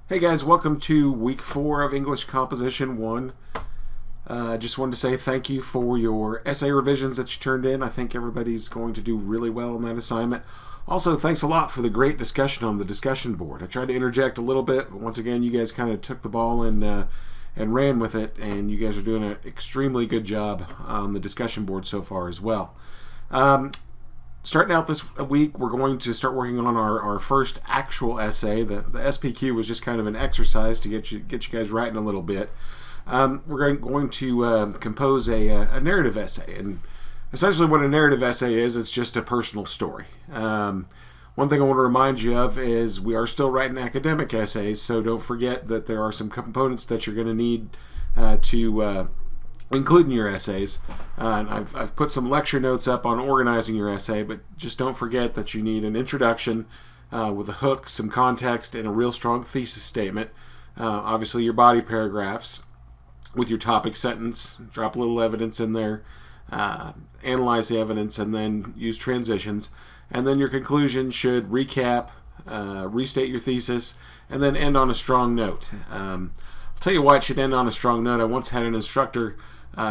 Hey guys, welcome to week 4 of English Composition 1. Just wanted to say thank you for your essay revisions that you turned in. I think everybody's going to do really well on that assignment. Also, thanks a lot for the great discussion on the discussion board. I tried to interject a little bit, but once again, you guys kind of took the ball and ran with it, and you guys are doing an extremely good job on the discussion board so far as well. Starting out this week, we're going to start working on our first actual essay. The SPQ was just kind of an exercise to get you guys writing a little bit. We're going to compose a narrative essay, and essentially what a narrative essay is, it's just a personal story. One thing I want to remind you of is we are still writing academic essays, so don't forget that there are some components that you're going to need to include in your essays. And I've put some lecture notes up on organizing your essay, but just don't forget that you need an introduction with a hook, some context, and a real strong thesis statement. Obviously your body paragraphs with your topic sentence, drop a little evidence in there, analyze the evidence, and then use transitions. And then your conclusion should recap, restate your thesis, and then end on a strong note. I'll tell you why it should end on a strong note. I once had an instructor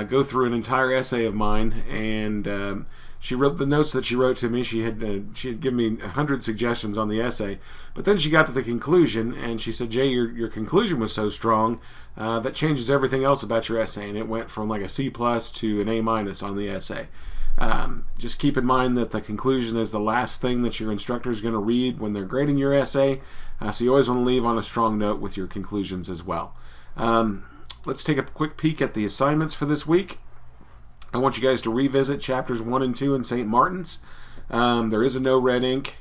go through an entire essay of mine, and she wrote the notes that she wrote to me. She had given me 100 suggestions on the essay, but then she got to the conclusion, and she said, "Jay, your conclusion was so strong that changes everything else about your essay," and it went from like a C+ to an A- on the essay. Just keep in mind that the conclusion is the last thing that your instructor is going to read when they're grading your essay, so you always want to leave on a strong note with your conclusions as well. Let's take a quick peek at the assignments for this week. I want you guys to revisit chapters 1 and 2 in St. Martin's. There is a no red ink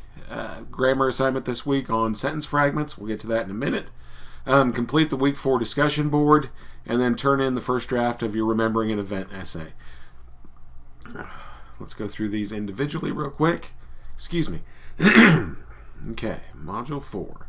grammar assignment this week on sentence fragments. We'll get to that in a minute. Complete the week 4 discussion board, and then turn in the first draft of your remembering an event essay. Let's go through these individually real quick. Excuse me. Okay, module 4.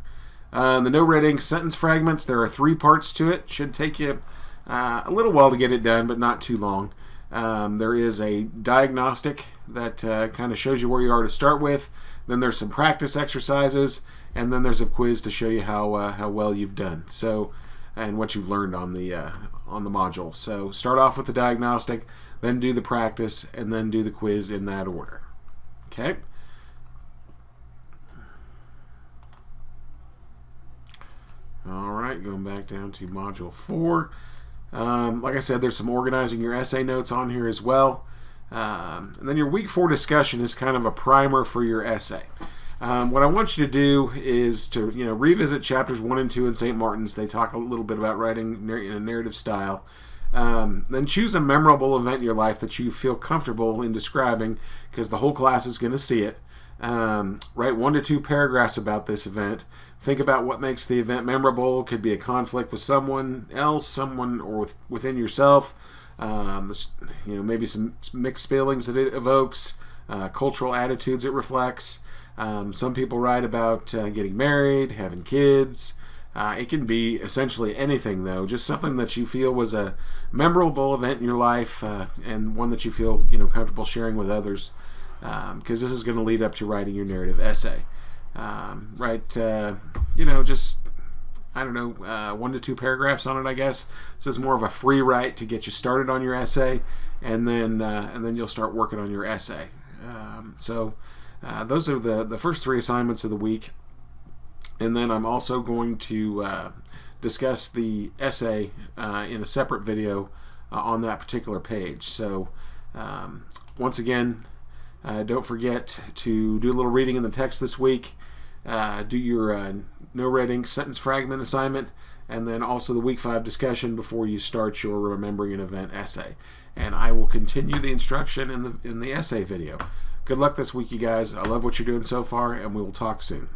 The no red ink sentence fragments, there are 3 parts to it. Should take you a little while to get it done, but not too long. There is a diagnostic that kind of shows you where you are to start with. Then there's some practice exercises, and then there's a quiz to show you how well you've done. So, and what you've learned on the module. So start off with the diagnostic, then do the practice, and then do the quiz in that order. Okay. All right, going back down to module 4. Like I said, there's some organizing your essay notes on here as well. And then your week 4 discussion is kind of a primer for your essay. What I want you to do is to revisit chapters 1 and 2 in St. Martin's. They talk a little bit about writing in a narrative style. Then choose a memorable event in your life that you feel comfortable in describing, because the whole class is going to see it. Write 1 to 2 paragraphs about this event. Think about what makes the event memorable. Could be a conflict with someone else, or within yourself. Maybe some mixed feelings that it evokes, cultural attitudes it reflects. Some people write about getting married, having kids. It can be essentially anything, though. Just something that you feel was a memorable event in your life, and one that you feel comfortable sharing with others. Because this is going to lead up to writing your narrative essay. Just 1 to 2 paragraphs on it, I guess. This is more of a free write to get you started on your essay, and then you'll start working on your essay. Those are the first 3 assignments of the week, and then I'm also going to discuss the essay in a separate video on that particular page. So once again, don't forget to do a little reading in the text this week. Do your no red ink sentence fragment assignment, and then also the week 5 discussion before you start your remembering an event essay. And I will continue the instruction in the essay video. Good luck this week, you guys. I love what you're doing so far, and we will talk soon.